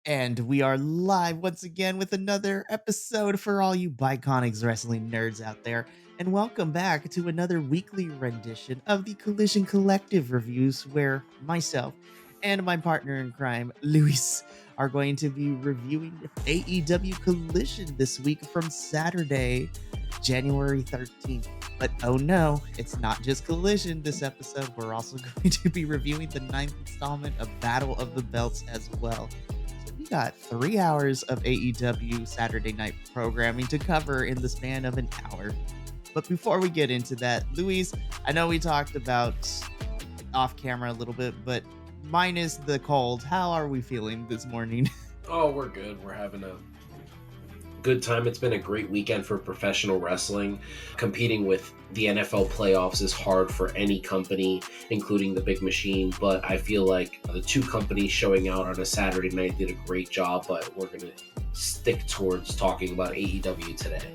And we are live once again with another episode for all you Bi-Conics wrestling nerds out there. And welcome back to another weekly rendition of the Collision Collective reviews, where myself and my partner in crime, Luis, are going to be reviewing AEW Collision this week from Saturday, January 13th. But oh no, it's not just Collision this episode. We're also going to be reviewing the ninth installment of Battle of the Belts as well. We got 3 hours of AEW Saturday night programming to cover in the span of an hour. But before we get into that, Luis, I know we talked about off camera a little bit, but minus the cold, how are we feeling this morning? Oh, we're good. We're having a good time. It's been a great weekend for professional wrestling. Competing with the NFL playoffs is hard for any company, including the Big Machine, but I feel like the two companies showing out on a Saturday night did a great job, but we're going to stick towards talking about AEW today.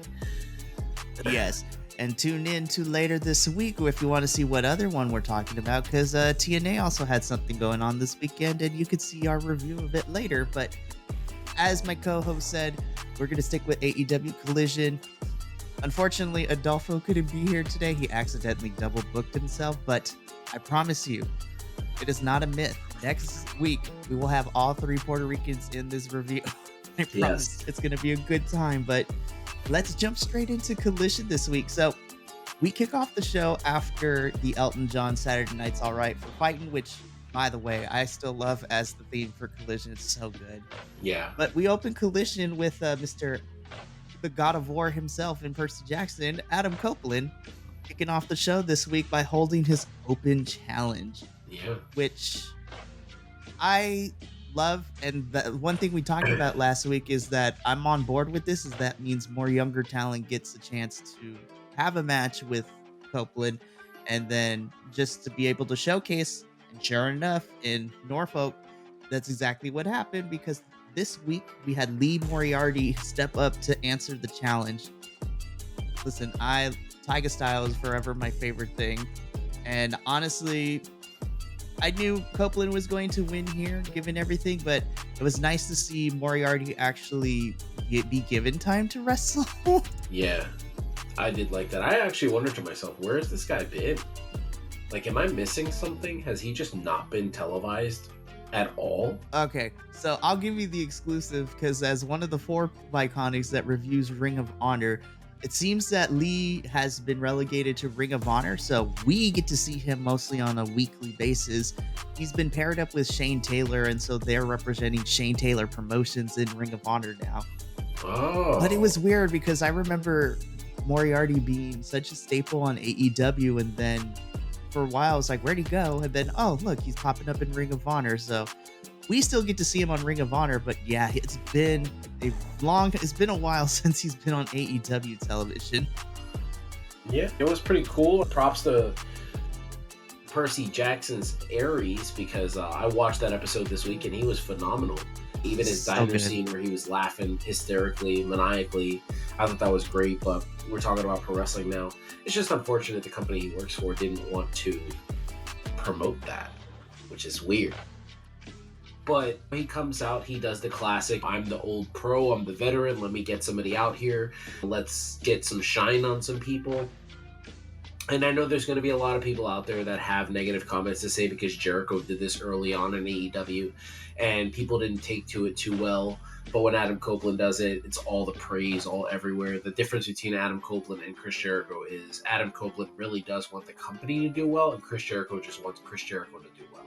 Yes. And tune in to later this week if you want to see what other one we're talking about, because TNA also had something going on this weekend, and you could see our review of it later. But as my co-host said, we're going to stick with AEW Collision. Unfortunately, Adolfo couldn't be here today. He accidentally double booked himself, but I promise you, it is not a myth. Next week, we will have all three Puerto Ricans in this review. I promise It's going to be a good time, but let's jump straight into Collision this week. So we kick off the show after the Elton John Saturday Night's All Right for Fighting, which, by the way, I still love as the theme for Collision. It's so good. Yeah. But we open Collision with Mr. the God of War himself in Percy Jackson, Adam Copeland, kicking off the show this week by holding his open challenge. Yeah. Which I love. And the one thing we talked about last week is that I'm on board with this, is that means more younger talent gets a chance to have a match with Copeland, and then just to be able to showcase. And sure enough, in Norfolk, that's exactly what happened, because this week we had Lee Moriarty step up to answer the challenge. Listen, Tiger Style is forever my favorite thing. And honestly, I knew Copeland was going to win here, given everything, but it was nice to see Moriarty actually be given time to wrestle. Yeah, I did like that. I actually wondered to myself, where has this guy been? Like, am I missing something? Has he just not been televised at all? Okay, so I'll give you the exclusive, because as one of the 4 Bi-Conics that reviews Ring of Honor, it seems that Lee has been relegated to Ring of Honor, so we get to see him mostly on a weekly basis. He's been paired up with Shane Taylor, and so they're representing Shane Taylor Promotions in Ring of Honor now. Oh. But it was weird, because I remember Moriarty being such a staple on AEW, and then for a while I was like, where'd he go? And then, oh look, he's popping up in Ring of Honor. So we still get to see him on Ring of Honor, but yeah, it's been a while since he's been on AEW television. Yeah, it was pretty cool. Props to Percy Jackson's Aries, because I watched that episode this week and he was phenomenal. Even his diner scene where he was laughing hysterically, maniacally, I thought that was great. But we're talking about pro wrestling now. It's just unfortunate the company he works for didn't want to promote that, which is weird. But he comes out, he does the classic, I'm the old pro, I'm the veteran, let me get somebody out here, let's get some shine on some people. And I know there's going to be a lot of people out there that have negative comments to say, because Jericho did this early on in AEW and people didn't take to it too well. But when Adam Copeland does it, it's all the praise, all everywhere. The difference between Adam Copeland and Chris Jericho is Adam Copeland really does want the company to do well, and Chris Jericho just wants Chris Jericho to do well.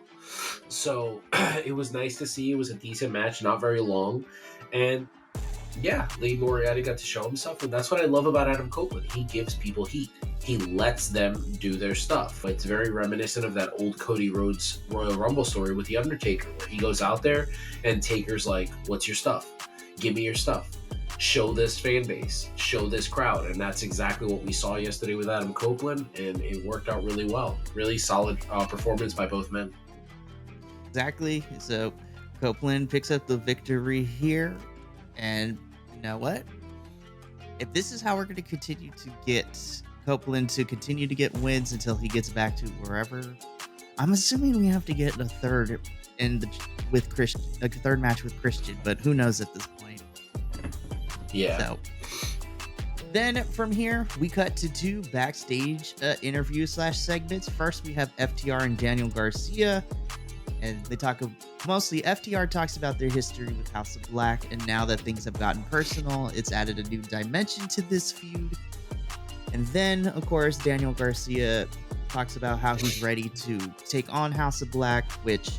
So it was nice to see. It was a decent match, not very long. And yeah, Lee Moriarty got to show himself, and that's what I love about Adam Copeland. He gives people heat. He lets them do their stuff. It's very reminiscent of that old Cody Rhodes Royal Rumble story with The Undertaker, where he goes out there and Taker's like, what's your stuff? Give me your stuff. Show this fan base. Show this crowd. And that's exactly what we saw yesterday with Adam Copeland, and it worked out really well. Really solid performance by both men. Exactly. So Copeland picks up the victory here. And you know what? If this is how we're going to continue to get Copeland to continue to get wins until he gets back to wherever, I'm assuming we have to get a third with Christian, a third match with Christian, but who knows at this point. Yeah. So then from here, we cut to 2 backstage interview / segments. First, we have FTR and Daniel Garcia, and they talk mostly FTR talks about their history with House of Black, and now that things have gotten personal, it's added a new dimension to this feud. And then, of course, Daniel Garcia talks about how he's ready to take on House of Black, which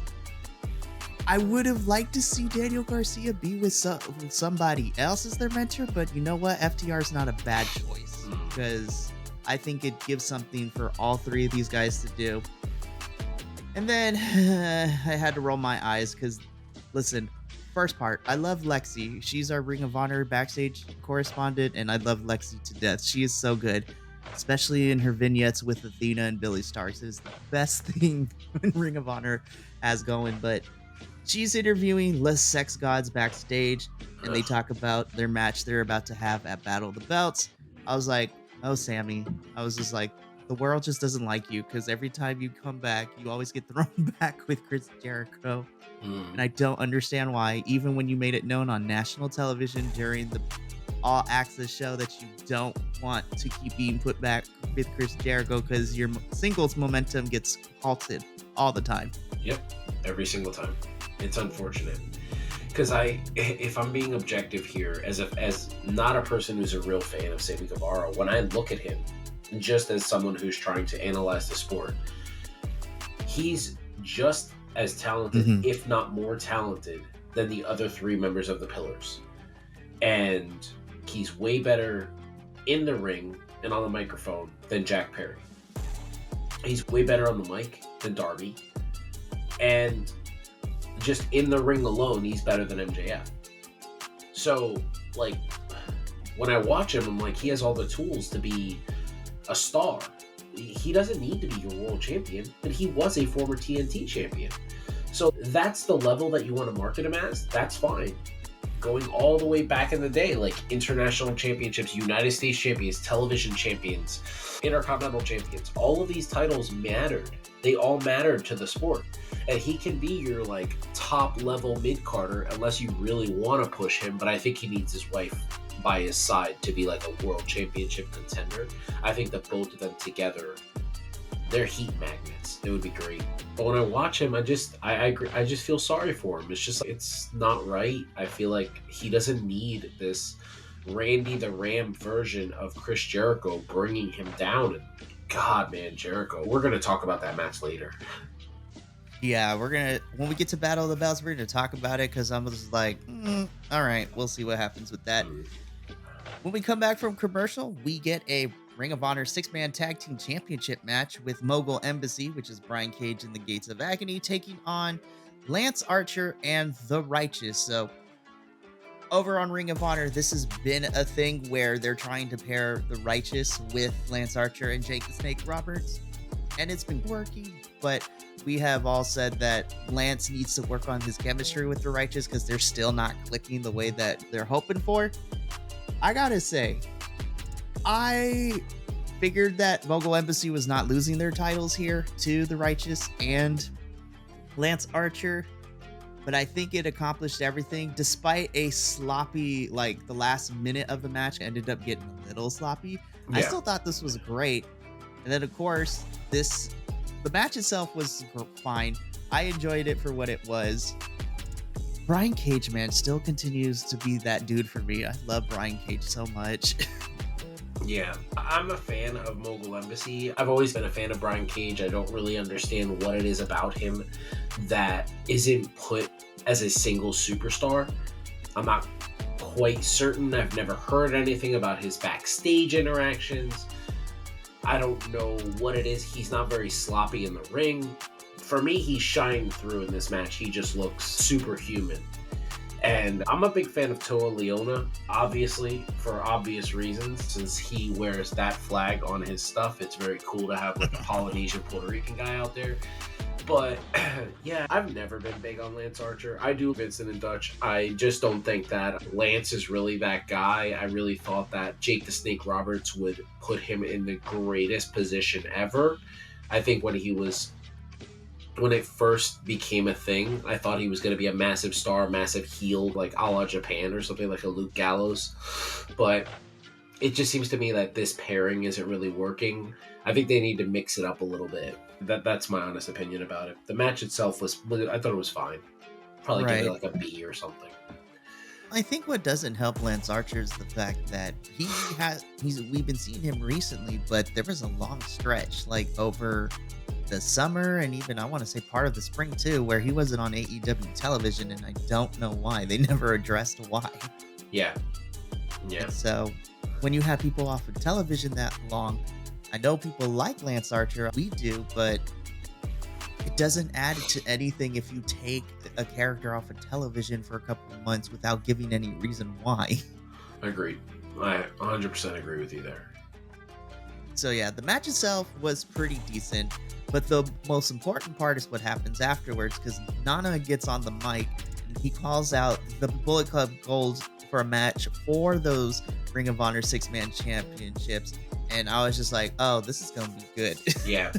I would have liked to see Daniel Garcia be with somebody else as their mentor, but you know what? FTR is not a bad choice because I think it gives something for all 3 of these guys to do. And then I had to roll my eyes because, listen, first part, I love Lexi. She's our Ring of Honor backstage correspondent, and I love Lexi to death. She is so good, especially in her vignettes with Athena and Billy Starks. It is the best thing Ring of Honor has going, but she's interviewing Les Sex Gods backstage, and they talk about their match they're about to have at Battle of the Belts. I was like, oh, Sammy. I was just like, the world just doesn't like you because every time you come back, you always get thrown back with Chris Jericho. And I don't understand why, even when you made it known on national television during the All Access show that you don't want to keep being put back with Chris Jericho because your singles momentum gets halted all the time. Yep, every single time. It's unfortunate because if I'm being objective here, as not a person who's a real fan of Sammy Guevara, when I look at him, just as someone who's trying to analyze the sport, he's just as talented, if not more talented, than the other 3 members of the Pillars. And he's way better in the ring and on the microphone than Jack Perry. He's way better on the mic than Darby. And just in the ring alone, he's better than MJF. So, like, when I watch him, I'm like, he has all the tools to be a star. He doesn't need to be your world champion, but he was a former TNT champion. So that's the level that you want to market him as. That's fine. Going all the way back in the day, like international championships, United States champions, television champions, intercontinental champions, all of these titles mattered. They all mattered to the sport. And he can be your like top level mid-carder unless you really want to push him. But I think he needs his wife by his side to be like a world championship contender. I think that both of them together, they're heat magnets. It would be great. But when I watch him, I just feel sorry for him. It's just, it's not right. I feel like he doesn't need this Randy the Ram version of Chris Jericho bringing him down. And God, man, Jericho. We're going to talk about that match later. Yeah, when we get to Battle of the Belts, we're going to talk about it because I'm just like, all right, we'll see what happens with that. When we come back from commercial, we get a Ring of Honor 6-man tag team championship match with Mogul Embassy, which is Brian Cage and the Gates of Agony, taking on Lance Archer and The Righteous. So over on Ring of Honor, this has been a thing where they're trying to pair The Righteous with Lance Archer and Jake the Snake Roberts, and it's been working, but we have all said that Lance needs to work on his chemistry with The Righteous because they're still not clicking the way that they're hoping for. I gotta say, I figured that Mogul Embassy was not losing their titles here to The Righteous and Lance Archer, but I think it accomplished everything despite a sloppy, like the last minute of the match ended up getting a little sloppy. Yeah. I still thought this was great. And then of course, the match itself was fine. I enjoyed it for what it was. Brian Cage, man, still continues to be that dude for me. I love Brian Cage so much. Yeah, I'm a fan of Mogul Embassy. I've always been a fan of Brian Cage. I don't really understand what it is about him that isn't put as a single superstar. I'm not quite certain. I've never heard anything about his backstage interactions. I don't know what it is. He's not very sloppy in the ring. For me, he shined through in this match. He just looks superhuman. And I'm a big fan of Toa Leona, obviously, for obvious reasons. Since he wears that flag on his stuff, it's very cool to have like a Polynesian Puerto Rican guy out there. But yeah, I've never been big on Lance Archer. I do Vincent and Dutch. I just don't think that Lance is really that guy. I really thought that Jake the Snake Roberts would put him in the greatest position ever. I think when he was when it first became a thing, I thought he was going to be a massive star, massive heel, like a la Japan or something, like a Luke Gallows. But it just seems to me that this pairing isn't really working. I think they need to mix it up a little bit. That's my honest opinion about it. The match itself I thought it was fine. Probably give it like a B or something. I think what doesn't help Lance Archer is the fact that we've been seeing him recently, but there was a long stretch, like over the summer and even I want to say part of the spring too, where he wasn't on AEW television, and I don't know why. They never addressed why. Yeah. And so when you have people off of television that long, I know people like Lance Archer, we do, but it doesn't add to anything if you take a character off of television for a couple of months without giving any reason why. Agreed. I 100% agree with you there. So yeah, the match itself was pretty decent, but the most important part is what happens afterwards, because Nana gets on the mic and he calls out the Bullet Club Gold for a match for those Ring of Honor 6-man championships, and I was just like, oh, this is gonna be good. Yeah.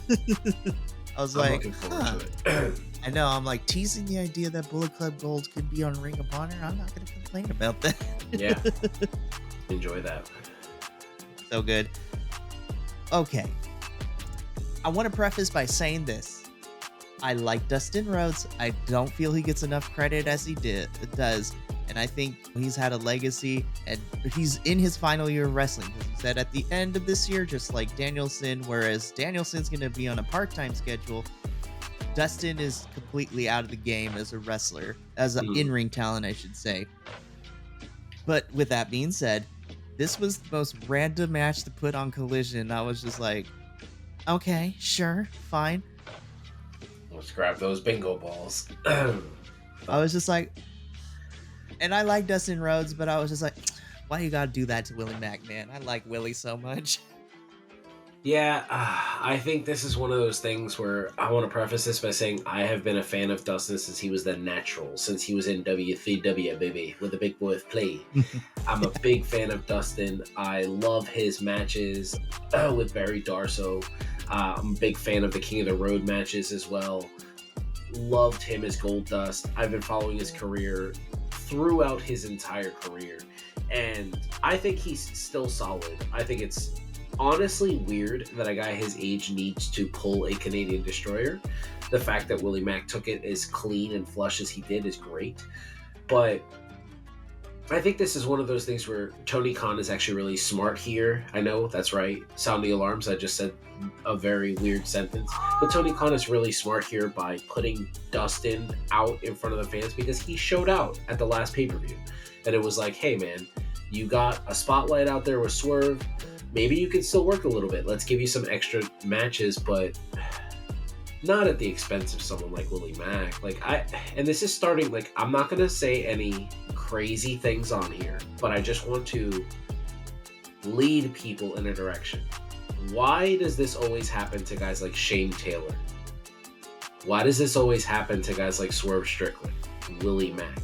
I was like, looking forward to it. I know, I'm like teasing the idea that Bullet Club Gold could be on Ring of Honor. I'm not gonna complain about that. Yeah. Enjoy that. So good. Okay. I want to preface by saying this. I like Dustin Rhodes. I don't feel he gets enough credit as he does. And I think he's had a legacy, and he's in his final year of wrestling. Because he said at the end of this year, just like Danielson, whereas Danielson's going to be on a part-time schedule, Dustin is completely out of the game as a wrestler, as an in-ring talent, I should say. But with that being said, this was the most random match to put on Collision. I was just like, okay, sure, fine. Let's grab those bingo balls. I was just like, and I like Dustin Rhodes, but I was just like, why you gotta do that to Willie Mack, man? I like Willie so much. Yeah, I think this is one of those things where I want to preface this by saying I have been a fan of Dustin since he was the Natural, since he was in WCW, baby, with the big boys play. I'm a big fan of Dustin. I love his matches with Barry Darso. I'm a big fan of the King of the Road matches as well. Loved him as Goldust. I've been following his career throughout his entire career, and I think he's still solid. I think it's honestly weird that a guy his age needs to pull a Canadian Destroyer. The fact that Willie Mack took it as clean and flush as he did is great, but I think this is one of those things where Tony Khan is actually really smart here. I know, that's right. Sound the alarms. I just said a very weird sentence. But Tony Khan is really smart here by putting Dustin out in front of the fans, because he showed out at the last pay-per-view. And it was like, hey, man, you got a spotlight out there with Swerve. Maybe you can still work a little bit. Let's give you some extra matches, but not at the expense of someone like Willie Mack. And this is starting, I'm not going to say any crazy things on here, but I just want to lead people in a direction. Why does this always happen to guys like Shane Taylor? Why does this always happen to guys like Swerve Strickland, Willie Mack?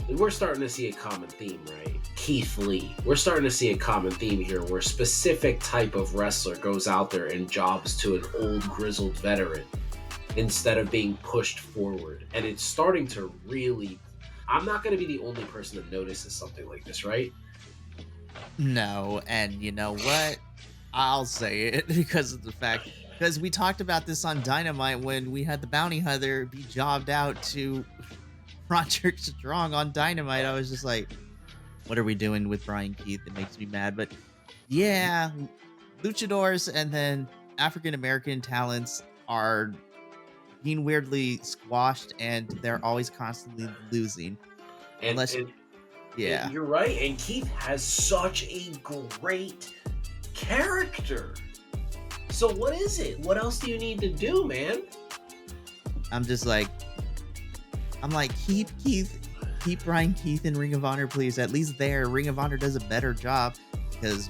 We're starting to see a common theme, right? Keith Lee. We're starting to see a common theme here where a specific type of wrestler goes out there and jobs to an old grizzled veteran instead of being pushed forward. And it's starting to really... I'm not going to be the only person that notices something like this, right? No, and you know what? I'll say it because we talked about this on Dynamite when we had the bounty hunter be jobbed out to Roderick Strong on Dynamite. I was just like, what are we doing with Brian Keith? It makes me mad. But yeah, luchadors and then African American talents are being weirdly squashed, and they're always constantly losing. And you're right. And Keith has such a great character. So what is it? What else do you need to do, man? I'm like, keep Brian Keith in Ring of Honor, please. At least there, Ring of Honor does a better job because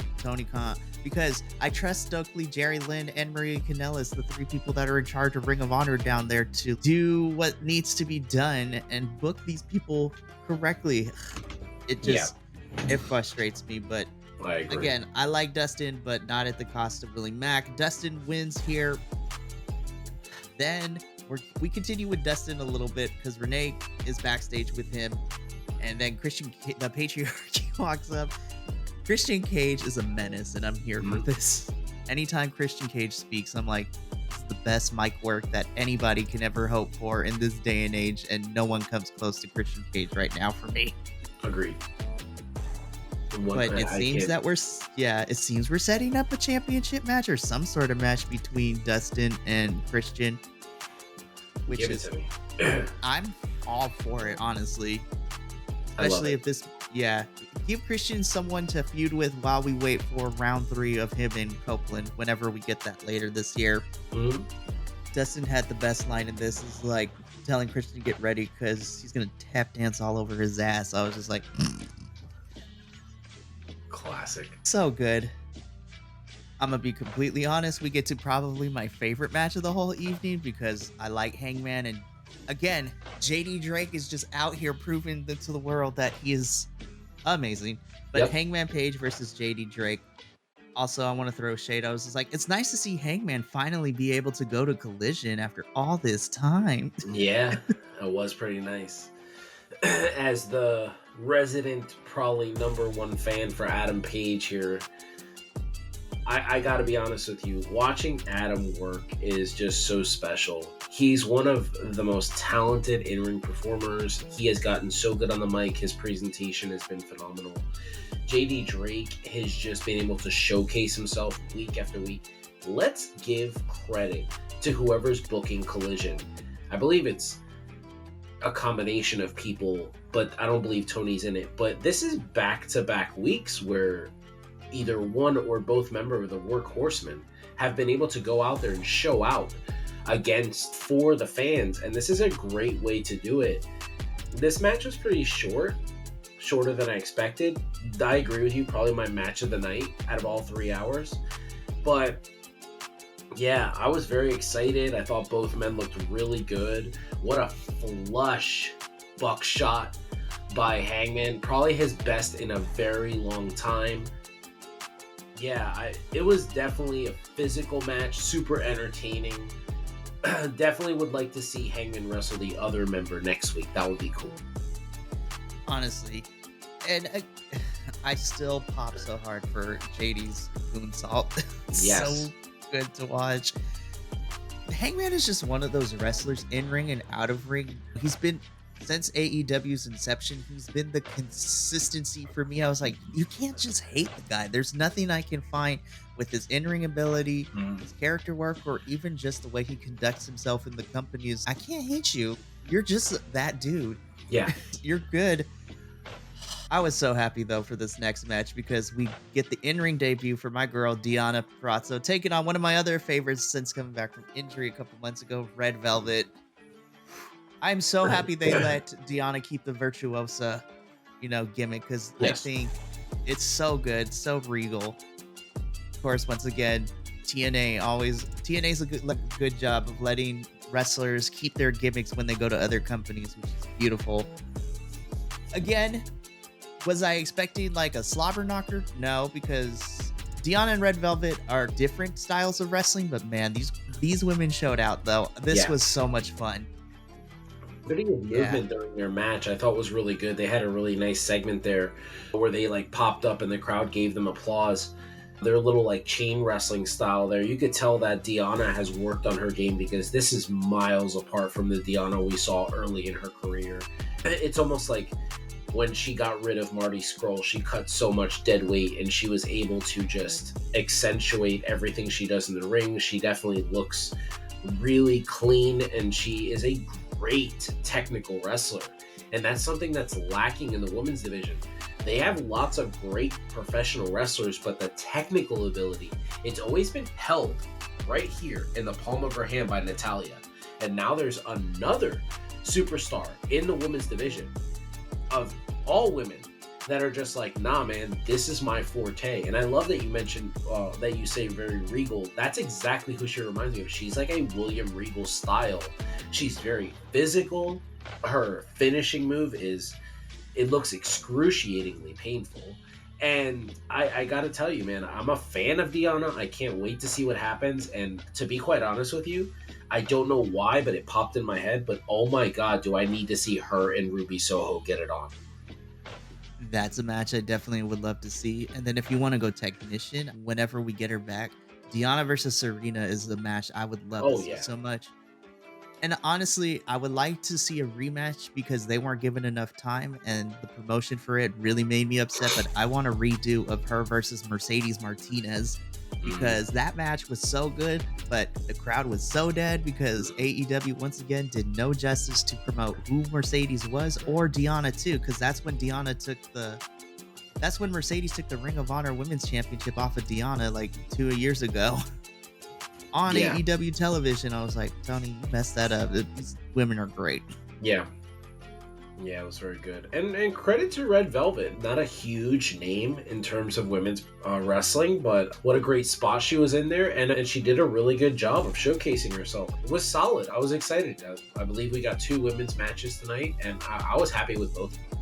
I trust Stokely, Jerry Lynn, and Maria Kanellis, the three people that are in charge of Ring of Honor down there, to do what needs to be done and book these people correctly. It frustrates me, but again, I like Dustin, but not at the cost of Willie Mack. Dustin wins here. Then we continue with Dustin a little bit because Renee is backstage with him, and then the patriarchy walks up. Christian Cage is a menace, and I'm here for this. Anytime Christian Cage speaks, I'm like, this is the best mic work that anybody can ever hope for in this day and age, and no one comes close to Christian Cage right now for me. Agreed. But it seems we're setting up a championship match or some sort of match between Dustin and Christian, which Give is it to me. I'm all for it, honestly. Especially if this, give Christian someone to feud with while we wait for round 3 of him and Copeland, whenever we get that later this year. Dustin had the best line in this, is like telling Christian to get ready because he's gonna tap dance all over his ass. I was just like, classic. So good. I'm gonna be completely honest, we get to probably my favorite match of the whole evening because I like Hangman, and again, JD Drake is just out here proving to the world that he is amazing. But Hangman Page versus JD Drake. Also, I want to throw shade. I was just like, it's nice to see Hangman finally be able to go to Collision after all this time. Yeah, it was pretty nice. As the resident, probably #1 fan for Adam Page here, I gotta be honest with you, watching Adam work is just so special. He's one of the most talented in-ring performers. He has gotten so good on the mic. His presentation has been phenomenal. JD Drake has just been able to showcase himself week after week. Let's give credit to whoever's booking Collision. I believe it's a combination of people, but I don't believe Tony's in it. But this is back-to-back weeks where either one or both members of the Workhorsemen have been able to go out there and show out for the fans, and this is a great way to do it. This match was pretty shorter than I expected. I agree with you, probably my match of the night out of all 3 hours. But yeah, I was very excited. I thought both men looked really good. What a flush buckshot by Hangman, probably his best in a very long time. Yeah, it was definitely a physical match, super entertaining. Definitely would like to see Hangman wrestle the other member next week. That would be cool. Honestly. And I still pop so hard for JD's moonsault. Yes. So good to watch. Hangman is just one of those wrestlers in ring and out of ring. He's been, since AEW's inception, he's been the consistency for me. I was like, you can't just hate the guy. There's nothing I can find with his in-ring ability, his character work, or even just the way he conducts himself in the company. I can't hate you. You're just that dude. Yeah. You're good. I was so happy, though, for this next match because we get the in-ring debut for my girl, Deonna Purrazzo, taking on one of my other favorites since coming back from injury a couple months ago, Red Velvet. I'm so happy they let Deonna keep the Virtuosa, gimmick, because I think it's so good, so regal. Of course, once again, TNA's a good job of letting wrestlers keep their gimmicks when they go to other companies, which is beautiful. Again, was I expecting like a slobber knocker? No, because Deonna and Red Velvet are different styles of wrestling, but man, these women showed out though. This was so much fun. Pretty good movement during their match. I thought was really good. They had a really nice segment there where they like popped up and the crowd gave them applause. Their little like chain wrestling style there. You could tell that Deonna has worked on her game because this is miles apart from the Deonna we saw early in her career. It's almost like when she got rid of Marty Scurll, she cut so much dead weight and she was able to just accentuate everything she does in the ring. She definitely looks really clean and she is a great technical wrestler. And that's something that's lacking in the women's division. They have lots of great professional wrestlers, but the technical ability, it's always been held right here in the palm of her hand by Natalya. And now there's another superstar in the women's division of all women that are just like, nah, man, this is my forte. And I love that you mentioned that you say very regal. That's exactly who she reminds me of. She's like a William Regal style. She's very physical. Her finishing move it looks excruciatingly painful. And I got to tell you, man, I'm a fan of Deonna. I can't wait to see what happens. And to be quite honest with you, I don't know why, but it popped in my head. But oh my God, do I need to see her and Ruby Soho get it on? That's a match I definitely would love to see. And then if you want to go technician, whenever we get her back, Deonna versus Serena is the match I would love to see so much. And honestly, I would like to see a rematch because they weren't given enough time and the promotion for it really made me upset. But I want a redo of her versus Mercedes Martinez because that match was so good, but the crowd was so dead because AEW once again did no justice to promote who Mercedes was or Deonna too, because that's when Mercedes took the Ring of Honor Women's Championship off of Deonna like 2 years ago. On AEW television. I was like, Tony, you messed that up. These women are great. Yeah, it was very good. And credit to Red Velvet. Not a huge name in terms of women's wrestling, but what a great spot she was in there. And she did a really good job of showcasing herself. It was solid. I was excited. I believe we got 2 women's matches tonight, and I was happy with both of them.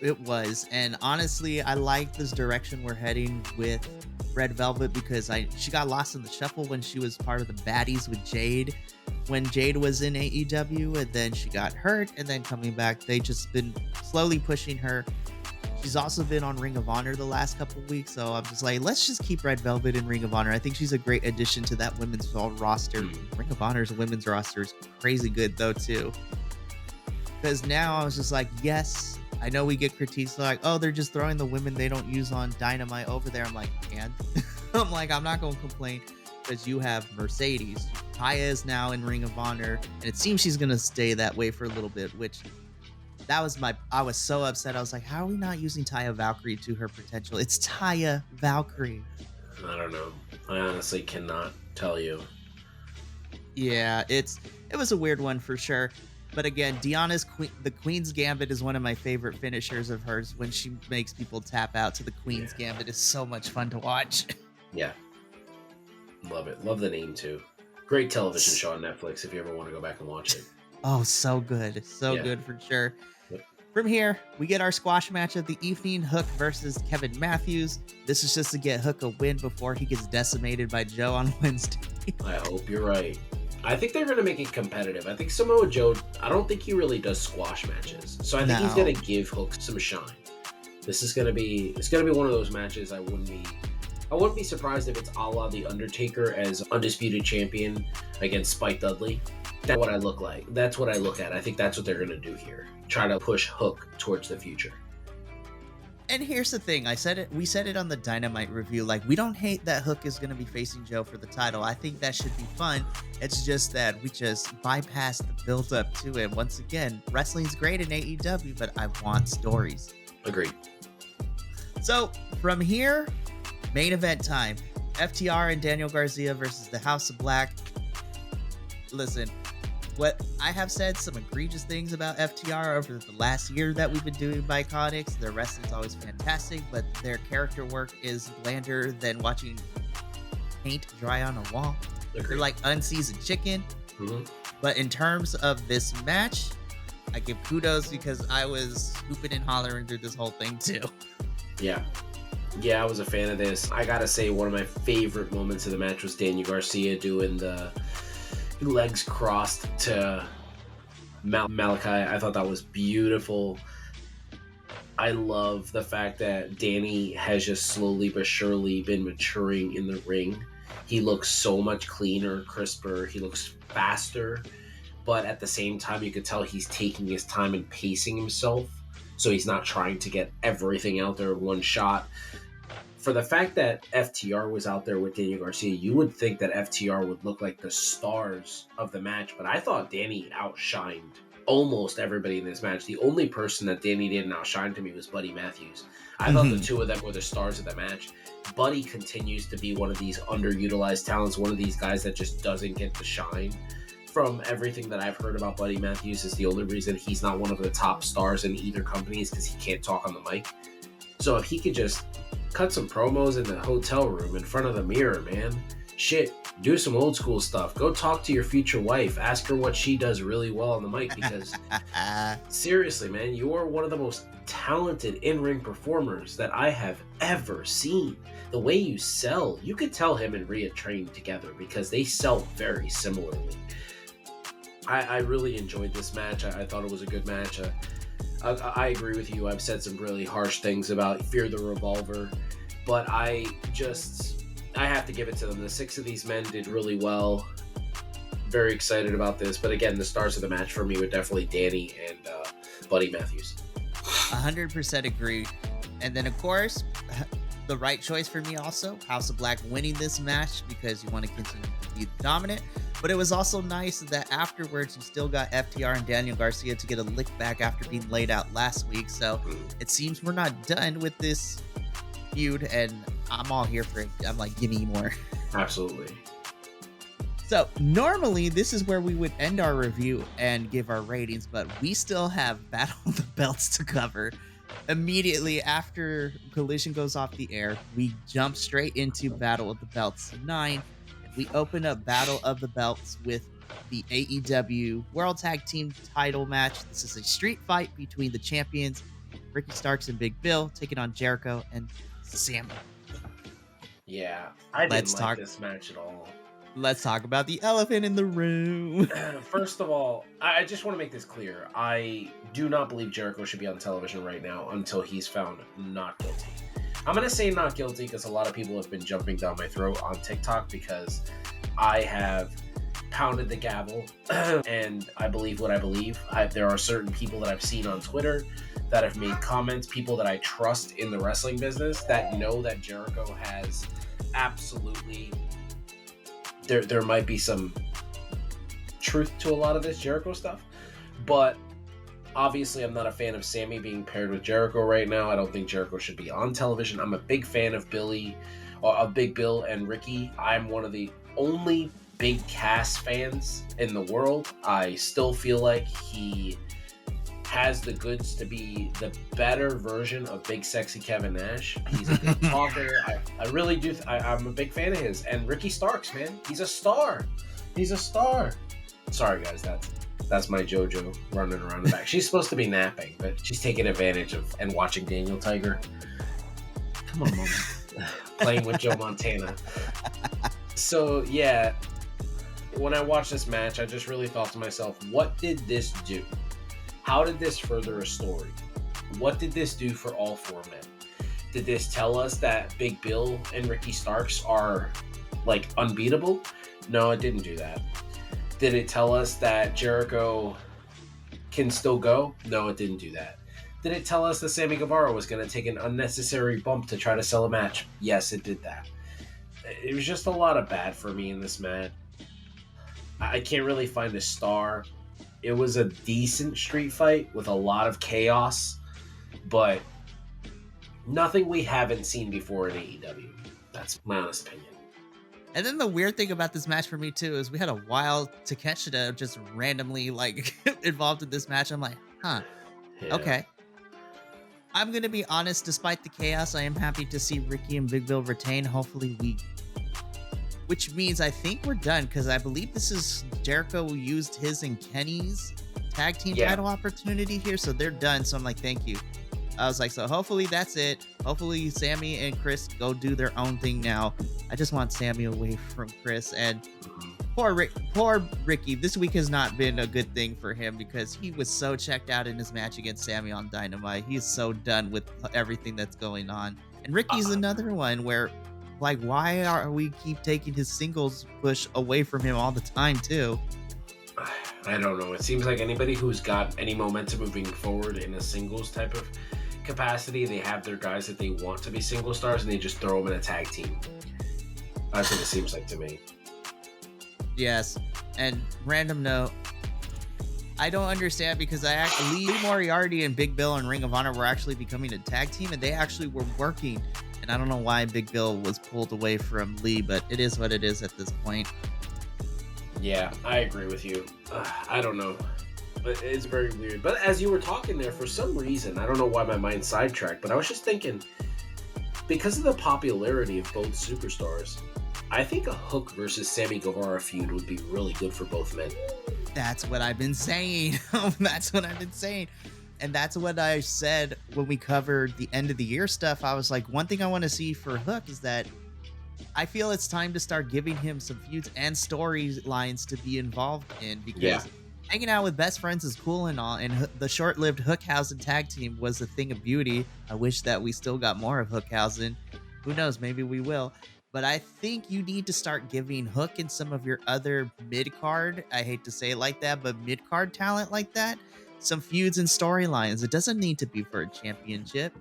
It was. And honestly, I like this direction we're heading with Red Velvet because she got lost in the shuffle when she was part of the baddies with Jade when Jade was in AEW, and then she got hurt, and then coming back they just been slowly pushing her. She's also been on Ring of Honor the last couple of weeks, so I'm just like, let's just keep Red Velvet in Ring of Honor. I think she's a great addition to that women's roster. Ring of Honor's women's roster is crazy good though too, because now I was just like, yes, I know we get critiques like, oh, they're just throwing the women they don't use on Dynamite over there. I'm like, and I'm like, I'm not going to complain because you have Mercedes. Taya is now in Ring of Honor, and it seems she's going to stay that way for a little bit, which I was so upset. I was like, how are we not using Taya Valkyrie to her potential? It's Taya Valkyrie. I don't know. I honestly cannot tell you. Yeah, it was a weird one for sure. But again, Deonna's the Queen's Gambit is one of my favorite finishers of hers. When she makes people tap out to the Queen's Gambit, is so much fun to watch. Yeah. Love it. Love the name too. Great television show on Netflix if you ever want to go back and watch it. Oh, so good. So good for sure. Yep. From here, we get our squash match of the evening, Hook versus Kevin Matthews. This is just to get Hook a win before he gets decimated by Joe on Wednesday. I hope you're right. I think they're going to make it competitive. I think Samoa Joe, I don't think he really does squash matches. So I think he's going to give Hook some shine. It's going to be one of those matches I wouldn't be surprised if it's a la The Undertaker as undisputed champion against Spike Dudley. That's what I look like. That's what I look at. I think that's what they're going to do here. Try to push Hook towards the future. And here's the thing, we said it on the Dynamite review, like, we don't hate that Hook is going to be facing Joe for the title. I think that should be fun. It's just that we just bypassed the build up to it. Once again, wrestling's great in AEW, but I want stories. Agreed. So from here, main event time. FTR and Daniel Garcia versus the House of Black. Listen, what I have said some egregious things about FTR over the last year that we've been doing Bi-Conics. Their wrestling's always fantastic, but their character work is blander than watching paint dry on a wall. Agreed. They're like unseasoned chicken. Mm-hmm. But in terms of this match, I give kudos because I was hooping and hollering through this whole thing too. Yeah, I was a fan of this. I gotta say, one of my favorite moments of the match was Daniel Garcia doing the legs crossed to Malachi. I thought that was beautiful. I love the fact that Danny has just slowly but surely been maturing in the ring. He looks so much cleaner, crisper. He looks faster, but at the same time, you could tell he's taking his time and pacing himself, so he's not trying to get everything out there in one shot. For the fact that FTR was out there with Daniel Garcia, you would think that FTR would look like the stars of the match, but I thought Danny outshined almost everybody in this match. The only person that Danny didn't outshine to me was Buddy Matthews. I thought the two of them were the stars of the match. Buddy continues to be one of these underutilized talents, one of these guys that just doesn't get the shine. From everything that I've heard about Buddy Matthews, is the only reason he's not one of the top stars in either company is because he can't talk on the mic. So if he could just cut some promos in the hotel room in front of the mirror, man, shit, do some old school stuff. Go talk to your future wife. Ask her what she does really well on the mic, because seriously, man, you are one of the most talented in-ring performers that I have ever seen. The way you sell, you could tell him and Rhea trained together because they sell very similarly. I really enjoyed this match. I thought it was a good match. I agree with you. I've said some really harsh things about Fear the Revolver, but I have to give it to them. The 6 of these men did really well. Very excited about this. But again, the stars of the match for me were definitely Danny and Buddy Matthews. 100% agree. And then, of course, the right choice for me also, House of Black winning this match because you want to continue to be dominant. But it was also nice that afterwards you still got FTR and Daniel Garcia to get a lick back after being laid out last week. So it seems we're not done with this feud, and I'm all here for it. I'm like, give me more. Absolutely. So normally this is where we would end our review and give our ratings, but we still have Battle of the Belts to cover. Immediately after Collision goes off the air, we jump straight into Battle of the Belts 9. We open up Battle of the Belts with the AEW World Tag Team title match. This is a street fight between the champions, Ricky Starks and Big Bill, taking on Jericho and Sammy. Yeah, I didn't like this match at all. Let's talk about the elephant in the room. First of all, I just want to make this clear. I do not believe Jericho should be on television right now until he's found not guilty. I'm going to say not guilty because a lot of people have been jumping down my throat on TikTok because I have pounded the gavel and I believe what I believe. There are certain people that I've seen on Twitter that have made comments, people that I trust in the wrestling business that know that Jericho has absolutely... There might be some truth to a lot of this Jericho stuff, but obviously I'm not a fan of Sammy being paired with Jericho right now. I don't think Jericho should be on television. I'm a big fan of Big Bill and Ricky. I'm one of the only big Cass fans in the world. I still feel like he has the goods to be the better version of Big Sexy Kevin Nash. He's a good talker. I really do. I'm a big fan of his. And Ricky Starks, man, he's a star. He's a star. Sorry, guys, that's my JoJo running around the back. She's supposed to be napping, but she's taking advantage of and watching Daniel Tiger. Come on, Mom. Playing with Joe Montana. So, yeah, when I watched this match, I just really thought to myself, what did this do? How did this further a story? What did this do for all 4 men? Did this tell us that Big Bill and Ricky Starks are, like, unbeatable? No, it didn't do that. Did it tell us that Jericho can still go? No, it didn't do that. Did it tell us that Sammy Guevara was going to take an unnecessary bump to try to sell a match? Yes, it did that. It was just a lot of bad for me in this match. I can't really find a star. It was a decent street fight with a lot of chaos, but nothing we haven't seen before in AEW. That's my honest opinion. And then the weird thing about this match for me too is we had a wild Takeshita just randomly like involved in this match. I'm like, huh, yeah. Okay. I'm gonna be honest. Despite the chaos, I am happy to see Ricky and Big Bill retain. Hopefully which means I think we're done because I believe this is Jericho used his and Kenny's tag team title opportunity here, so they're done. So I'm like, thank you. I was like, so hopefully that's it. Hopefully Sammy and Chris go do their own thing now. I just want Sammy away from Chris. And poor Ricky. This week has not been a good thing for him because he was so checked out in his match against Sammy on Dynamite. He's so done with everything that's going on. And Ricky's another one where, like, why are we keep taking his singles push away from him all the time too? I don't know. It seems like anybody who's got any momentum moving forward in a singles type of capacity, they have their guys that they want to be single stars and they just throw them in a tag team. That's what it seems like to me. Yes. And random note, I don't understand because Lee Moriarty and Big Bill and Ring of Honor were actually becoming a tag team and they actually were working. And I don't know why Big Bill was pulled away from Lee, but it is what it is at this point. Yeah, I agree with you. I don't know. But it's very weird. But as you were talking there, for some reason, I don't know why my mind sidetracked, but I was just thinking, because of the popularity of both superstars, I think a Hook versus Sammy Guevara feud would be really good for both men. That's what I've been saying. That's what I've been saying. And that's what I said when we covered the end of the year stuff. I was like, one thing I want to see for Hook is that I feel it's time to start giving him some feuds and storylines to be involved in, because hanging out with best friends is cool and all, and the short-lived Hookhausen tag team was a thing of beauty. I wish that we still got more of Hookhausen. Who knows? Maybe we will. But I think you need to start giving Hook and some of your other mid-card, I hate to say it like that, but mid-card talent like that, some feuds and storylines. It doesn't need to be for a championship.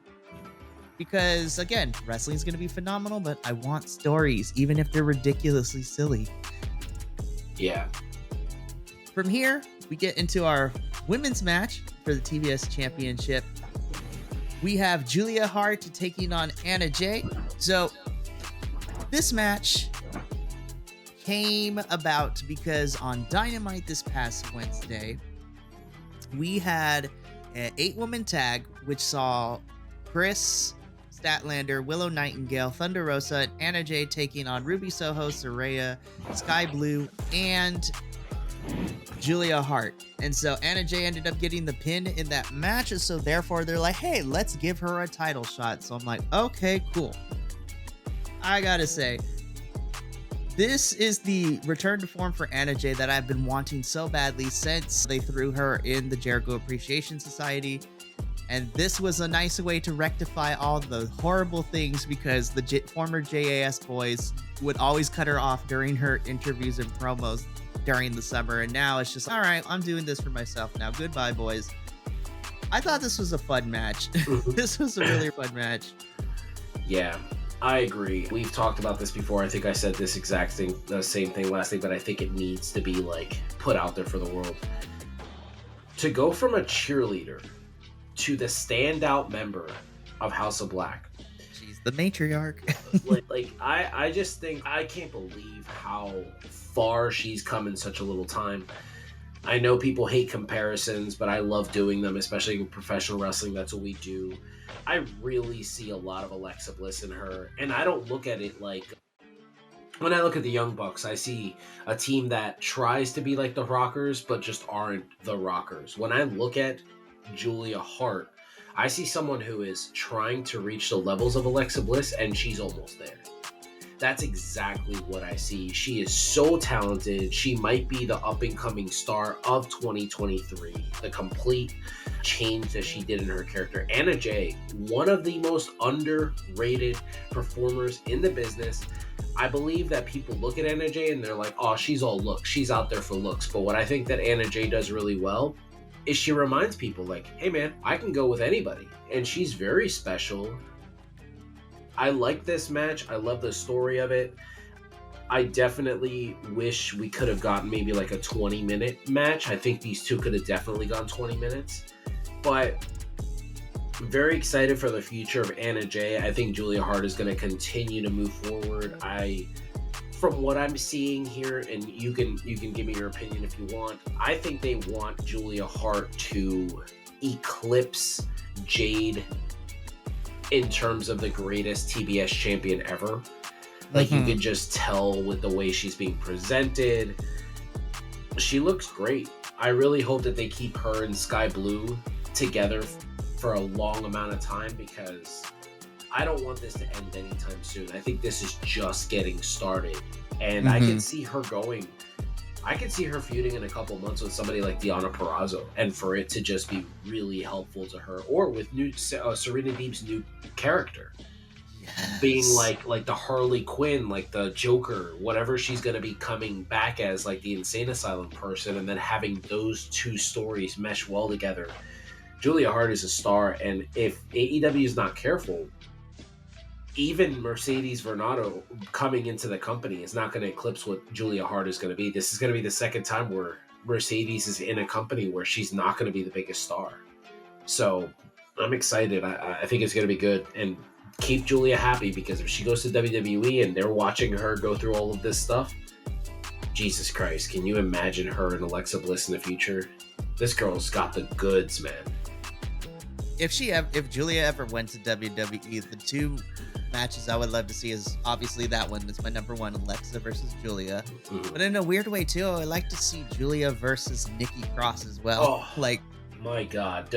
Because, again, wrestling's going to be phenomenal, but I want stories, even if they're ridiculously silly. Yeah. From here, we get into our women's match for the TBS Championship. We have Julia Hart taking on Anna Jay. So, this match came about because on Dynamite this past Wednesday, we had an 8-woman tag, which saw Chris Statlander, Willow Nightingale, Thunder Rosa, and Anna Jay taking on Ruby Soho, Saraya, Sky Blue, and Julia Hart. And so Anna Jay ended up getting the pin in that match, and so therefore they're like, hey, let's give her a title shot. So I'm like, okay, cool. I gotta say, this is the return to form for Anna Jay that I've been wanting so badly since they threw her in the Jericho Appreciation Society. And this was a nice way to rectify all the horrible things, because the former JAS boys would always cut her off during her interviews and promos during the summer. And now it's just, all right, I'm doing this for myself now. Goodbye, boys. I thought this was a fun match. This was a really fun match. Yeah, I agree. We've talked about this before. I think I said this exact thing, the same thing last thing, but I think it needs to be like put out there for the world. To go from a cheerleader to the standout member of House of Black. She's the matriarch. I just think, I can't believe how far she's come in such a little time. I know people hate comparisons, but I love doing them, especially in professional wrestling. That's what we do. I really see a lot of Alexa Bliss in her, and I don't look at it like, when I look at the Young Bucks, I see a team that tries to be like the Rockers, but just aren't the Rockers. When I look at Julia Hart, I see someone who is trying to reach the levels of Alexa Bliss, and she's almost there. That's exactly what I see. She is so talented. She might be the up-and-coming star of 2023. The complete change that she did in her character. Anna Jay, one of the most underrated performers in the business. I believe that people look at Anna Jay and they're like, oh, she's all looks. She's out there for looks. But what I think that Anna Jay does really well is she reminds people like, hey man, I can go with anybody. And she's very special. I like this match. I love the story of it. I definitely wish we could have gotten maybe like a 20-minute match. I think these two could have definitely gone 20 minutes. But I'm very excited for the future of Anna Jay. I think Julia Hart is going to continue to move forward. From what I'm seeing here, and you can give me your opinion if you want, I think they want Julia Hart to eclipse Jade in terms of the greatest TBS champion ever. Like, you could just tell with the way she's being presented. She looks great. I really hope that they keep her and Sky Blue together for a long amount of time, because I don't want this to end anytime soon. I think this is just getting started. And I can see her feuding in a couple months with somebody like Deonna Purrazzo, and for it to just be really helpful to her, or with Serena Deeb's new character. Yes. Being like the Harley Quinn, like the Joker, whatever she's going to be coming back as, like the Insane Asylum person, and then having those two stories mesh well together. Julia Hart is a star, and if AEW is not careful, even Mercedes Varnado coming into the company is not going to eclipse what Julia Hart is going to be. This is going to be the second time where Mercedes is in a company where she's not going to be the biggest star. So I'm excited. I think it's going to be good. And keep Julia happy, because if she goes to WWE and they're watching her go through all of this stuff, Jesus Christ, can you imagine her and Alexa Bliss in the future? This girl's got the goods, man. If Julia ever went to WWE, the two matches I would love to see is obviously that one. That's my number one, Alexa versus Julia. Mhm. But in a weird way too, I like to see Julia versus Nikki Cross as well. Oh, Like, my God,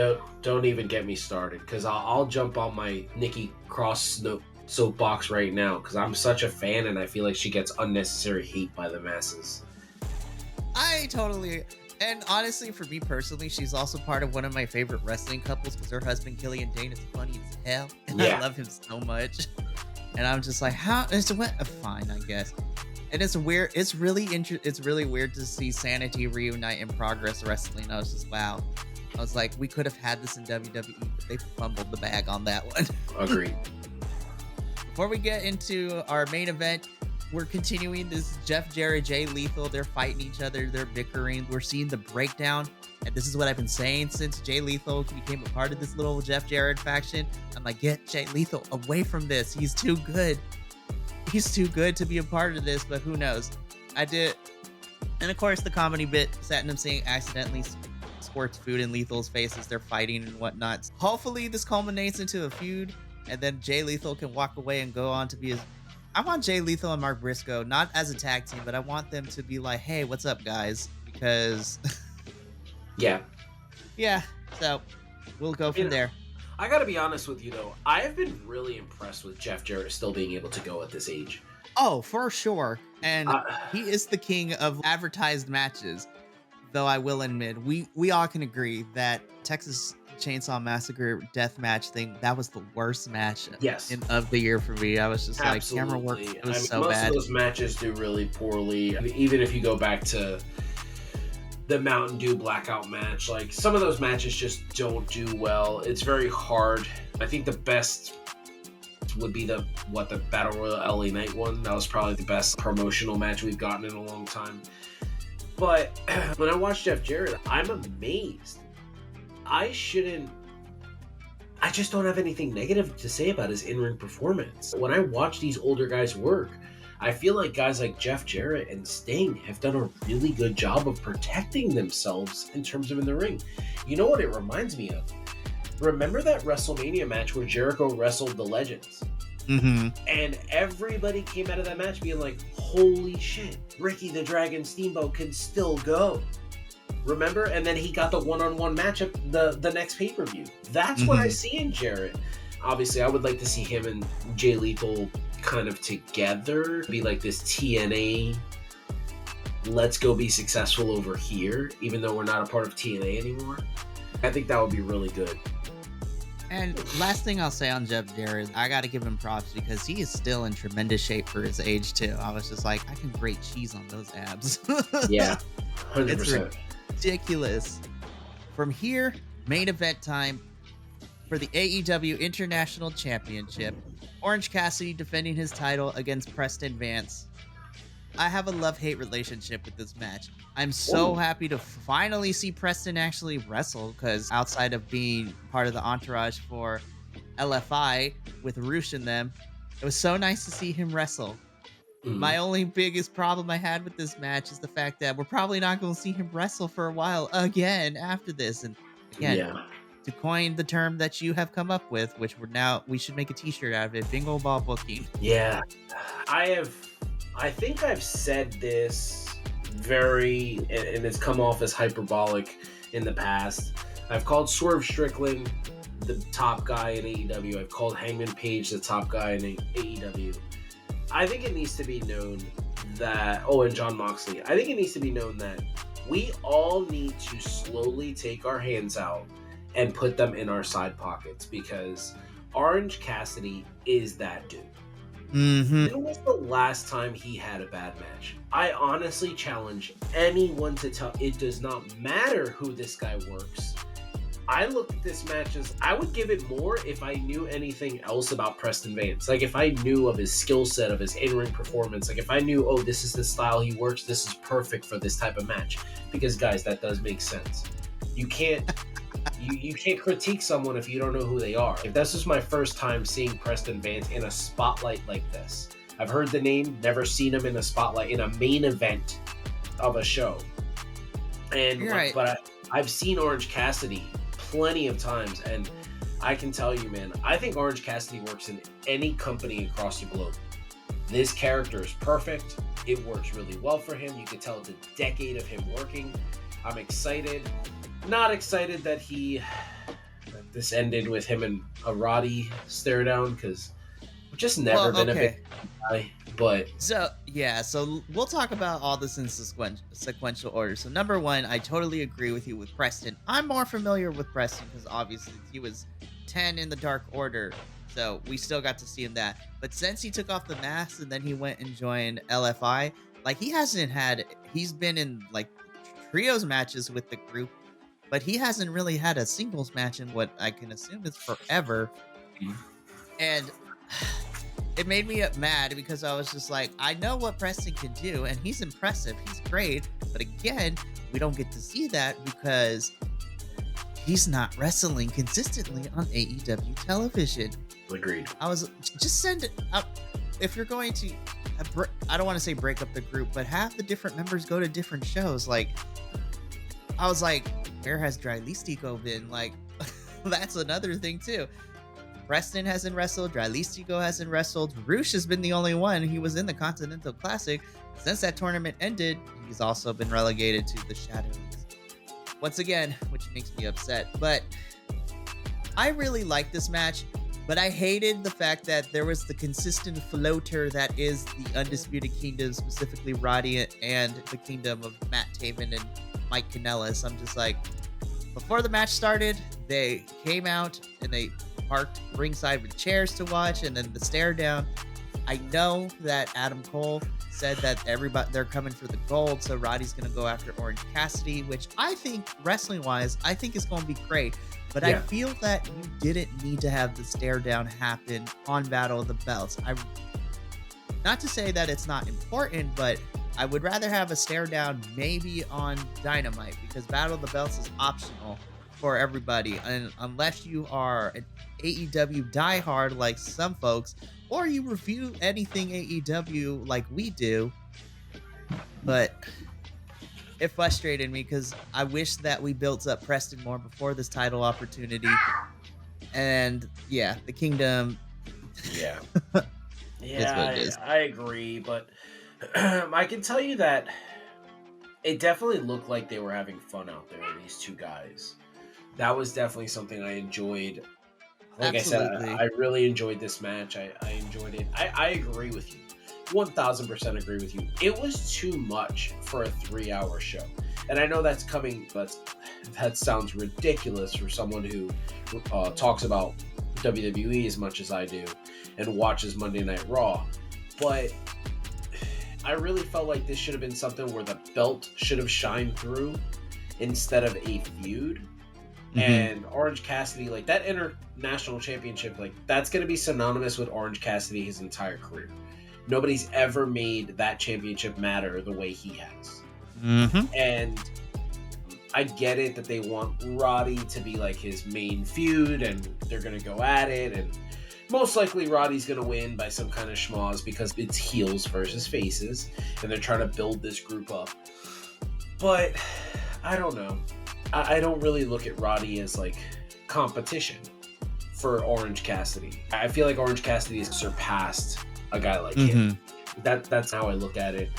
don't even get me started, because I'll jump on my Nikki Cross soapbox right now, because I'm such a fan and I feel like she gets unnecessary hate by the masses. I totally. And honestly, for me personally, she's also part of one of my favorite wrestling couples because her husband Killian Dane is funny as hell, and I Yeah. love him so much. And I'm just like, how? It's what? Fine, I guess. And it's weird. It's really It's really weird to see Sanity reunite in Progress Wrestling. I was just wow. I was like, we could have had this in WWE, but they fumbled the bag on that one. Agreed. Before we get into our main event, we're continuing this Jeff Jarrett, Jay Lethal. They're fighting each other. They're bickering. We're seeing the breakdown. And this is what I've been saying since Jay Lethal became a part of this little Jeff Jarrett faction. I'm like, get Jay Lethal away from this. He's too good. He's too good to be a part of this, but who knows? I did. And of course, the comedy bit, Satnam Singh accidentally squirts food in Lethal's face as they're fighting and whatnot. Hopefully, this culminates into a feud, and then Jay Lethal can walk away and go on to be his. I want Jay Lethal and Mark Briscoe, not as a tag team, but I want them to be like, hey, what's up, guys? Because, Yeah. yeah, so we'll go from there. I gotta be honest with you, though. I have been really impressed with Jeff Jarrett still being able to go at this age. Oh, for sure. And he is the king of advertised matches. Though I will admit, we all can agree that Texas Chainsaw Massacre death match thing, that was the worst match of the year for me. I was just Absolutely. like, camera work, it was so most bad. Most of those matches do really poorly. I mean, even if you go back to the Mountain Dew Blackout match, like, some of those matches just don't do well. It's very hard. I think the best would be the Battle Royal LA Knight one. That was probably the best promotional match we've gotten in a long time. But when I watch Jeff Jarrett, I'm amazed. I just don't have anything negative to say about his in-ring performance. When I watch these older guys work, I feel like guys like Jeff Jarrett and Sting have done a really good job of protecting themselves in terms of in the ring. You know what it reminds me of? Remember that WrestleMania match where Jericho wrestled the Legends? Mm-hmm. And everybody came out of that match being like, holy shit, Ricky the Dragon Steamboat can still go. Remember? And then he got the one-on-one match at the next pay-per-view. That's what I see in Jarrett. Obviously, I would like to see him and Jay Lethal kind of together, be like this TNA, let's go be successful over here, even though we're not a part of TNA anymore. I think that would be really good. And last thing I'll say on Jeff Jarrett, I got to give him props because he is still in tremendous shape for his age too. I was just like, I can grate cheese on those abs. Yeah, 100%. It's ridiculous. From here, main event time for the AEW International Championship. Orange Cassidy defending his title against Preston Vance. I have a love-hate relationship with this match. I'm so happy to finally see Preston actually wrestle, because outside of being part of the entourage for LFI with Roosh and them, it was so nice to see him wrestle. My only biggest problem I had with this match is the fact that we're probably not going to see him wrestle for a while again after this. And again, to coin the term that you have come up with, which we should make a t-shirt out of it, bingo ball booking. Yeah. I think I've said this and it's come off as hyperbolic in the past. I've called Swerve Strickland the top guy in AEW. I've called Hangman Page the top guy in AEW. I think it needs to be known that, and John Moxley, I think it needs to be known that we all need to slowly take our hands out and put them in our side pockets, because Orange Cassidy is that dude. When was the last time he had a bad match? I honestly challenge anyone to tell. It does not matter who this guy works. I look at this match as, I would give it more if I knew anything else about Preston Vance. Like, if I knew of his skill set, of his in-ring performance, like if I knew, this is the style he works, this is perfect for this type of match. Because guys, that does make sense. You can't you can't critique someone if you don't know who they are. If this is my first time seeing Preston Vance in a spotlight like this. I've heard the name, never seen him in a spotlight in a main event of a show. And You're right. But I've seen Orange Cassidy plenty of times, and I can tell you, man, I think Orange Cassidy works in any company across the globe. This character is perfect. It works really well for him. You can tell it's a decade of him working. I'm excited. Not excited that this ended with him and a Roddy stare down, because I've just never been a big guy. But so we'll talk about all this in sequential order. So number one, I totally agree with you with Preston. I'm more familiar with Preston because obviously he was 10 in the Dark Order, so we still got to see him that. But since he took off the mask and then he went and joined LFI, like he's been in like trios matches with the group, but he hasn't really had a singles match in what I can assume is forever. And it made me mad because I was just like, I know what Preston can do, and he's impressive. He's great. But again, we don't get to see that because he's not wrestling consistently on AEW television. Agreed. I was just send it up. If you're going to, I don't want to say break up the group, but have the different members go to different shows. Like, I was like, where has Drylistico been? Like, that's another thing too. Preston hasn't wrestled. Drylistico hasn't wrestled. Roosh has been the only one. He was in the Continental Classic. Since that tournament ended, he's also been relegated to the shadows once again, which makes me upset. But I really like this match, but I hated the fact that there was the consistent floater that is the Undisputed Kingdom, specifically Roddy and the Kingdom of Matt Taven and Mike Kanellis. I'm just like, before the match started, they came out and they parked ringside with chairs to watch, and then the stare down. I know that Adam Cole said that they're coming for the gold, so Roddy's gonna go after Orange Cassidy, which I think wrestling wise, I think is gonna be great. But yeah. I feel that you didn't need to have the stare down happen on Battle of the Belts. Not to say that it's not important, but I would rather have a stare down maybe on Dynamite, because Battle of the Belts is optional for everybody, and unless you are an AEW diehard like some folks, or you review anything AEW like we do. But it frustrated me because I wish that we built up Preston more before this title opportunity. And yeah, the Kingdom. Yeah. I agree, but I can tell you that it definitely looked like they were having fun out there, these two guys. That was definitely something I enjoyed. Like Absolutely. I said, I really enjoyed this match. I enjoyed it. I agree with you. 1000% agree with you. It was too much for a 3-hour show. And I know that's coming, but that sounds ridiculous for someone who talks about WWE as much as I do and watches Monday Night Raw. But I really felt like this should have been something where the belt should have shined through instead of a feud. Mm-hmm. And Orange Cassidy, like that international championship, like that's going to be synonymous with Orange Cassidy his entire career. Nobody's ever made that championship matter the way he has. Mm-hmm. And I get it that they want Roddy to be like his main feud and they're going to go at it. And most likely Roddy's going to win by some kind of schmoz because it's heels versus faces. And they're trying to build this group up. But I don't know. I don't really look at Roddy as like competition for Orange Cassidy. I feel like Orange Cassidy has surpassed a guy like him. That's how I look at it.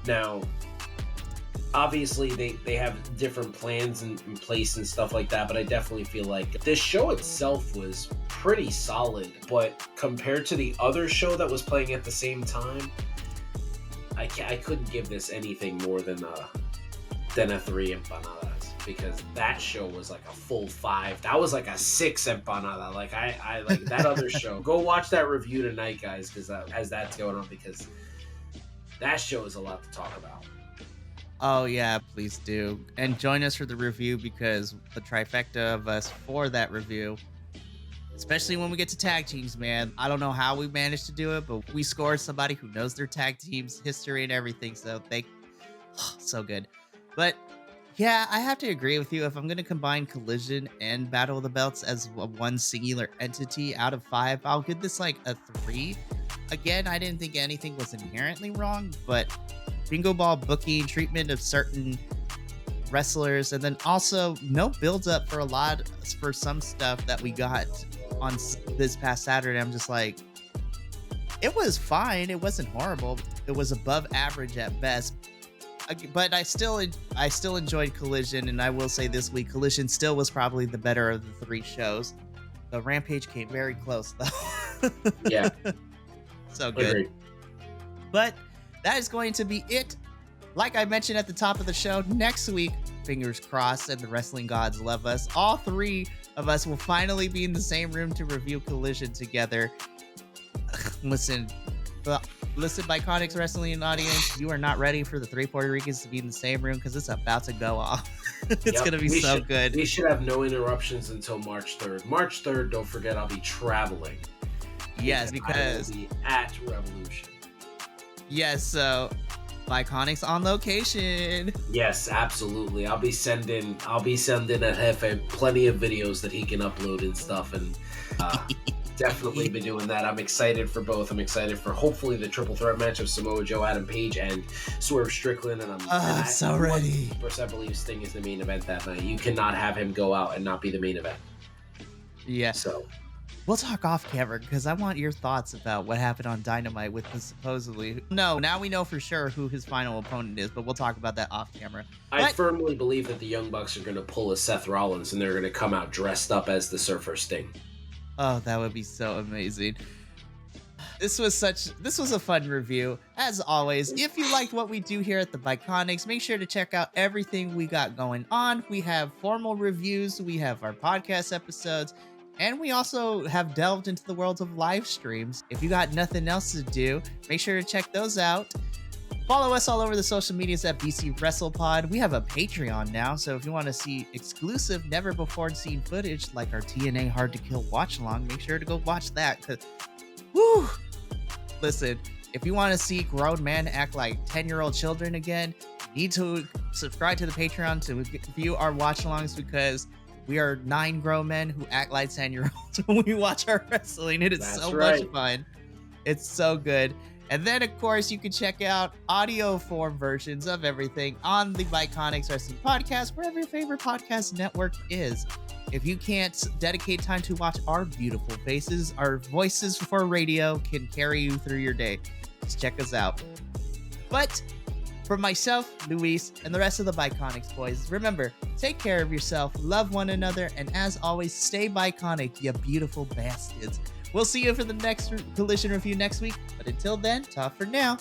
Now, obviously they have different plans in place and stuff like that, but I definitely feel like this show itself was pretty solid. But compared to the other show that was playing at the same time, I couldn't give this anything more than a 3 empanadas. Because that show was like a full 5. That was like a 6 empanada. Like I like that other show. Go watch that review tonight, guys, because as that's going on, because that show is a lot to talk about. Oh yeah, please do, and join us for the review because the trifecta of us for that review, especially when we get to tag teams, man. I don't know how we managed to do it, but we scored somebody who knows their tag teams history and everything. So so good, but. Yeah, I have to agree with you. If I'm going to combine Collision and Battle of the Belts as one singular entity out of 5, I'll give this like a 3. Again, I didn't think anything was inherently wrong, but Bingo Ball booking, treatment of certain wrestlers, and then also no build up for some stuff that we got on this past Saturday. I'm just like, it was fine. It wasn't horrible. It was above average at best. But I still enjoyed Collision, and I will say this week Collision still was probably the better of the 3 shows. The Rampage came very close though. Yeah. So good. Agreed. But that is going to be it. Like I mentioned at the top of the show, next week, fingers crossed and the wrestling gods love us, all 3 of us will finally be in the same room to review Collision together. Listen, Bi-Conics wrestling audience, you are not ready for the 3 Puerto Ricans to be in the same room because it's about to go off. It's going to be so good. We should have no interruptions until March 3rd. March 3rd, don't forget, I'll be traveling. Yes, because I will be at Revolution. Yes, so Bi-Conics on location. Yes, absolutely. I'll be sending at Jefe plenty of videos that he can upload and stuff, and definitely be doing that. I'm excited for both. I'm excited for hopefully the triple threat match of Samoa Joe, Adam Page, and Swerve Strickland. And I'm so ready. I believe Sting is the main event that night. You cannot have him go out and not be the main event. Yeah. So we'll talk off camera because I want your thoughts about what happened on Dynamite with the supposedly. No, now we know for sure who his final opponent is, but we'll talk about that off camera. I firmly believe that the Young Bucks are going to pull a Seth Rollins and they're going to come out dressed up as the Surfer Sting. Oh, that would be so amazing. This was a fun review. As always, if you liked what we do here at the Bi-Conics, make sure to check out everything we got going on. We have formal reviews, we have our podcast episodes, and we also have delved into the world of live streams. If you got nothing else to do, make sure to check those out. Follow us all over the social medias at BC WrestlePod. We have a Patreon now, so if you want to see exclusive, never before seen footage like our TNA Hard to Kill watch along, make sure to go watch that. Woo! Listen, if you want to see grown men act like 10-year-old children again, you need to subscribe to the Patreon to view our watch alongs because we are 9 grown men who act like 10-year-olds when we watch our wrestling. It is much fun. It's so good. And then, of course, you can check out audio form versions of everything on the Bi-Conics Wrestling Podcast, wherever your favorite podcast network is. If you can't dedicate time to watch our beautiful faces, our voices for radio can carry you through your day. Just check us out. But for myself, Luis, and the rest of the Bi-Conics boys, remember, take care of yourself, love one another, and as always, stay Bi-Conic, you beautiful bastards. We'll see you for the next Collision review next week, but until then, ta for now.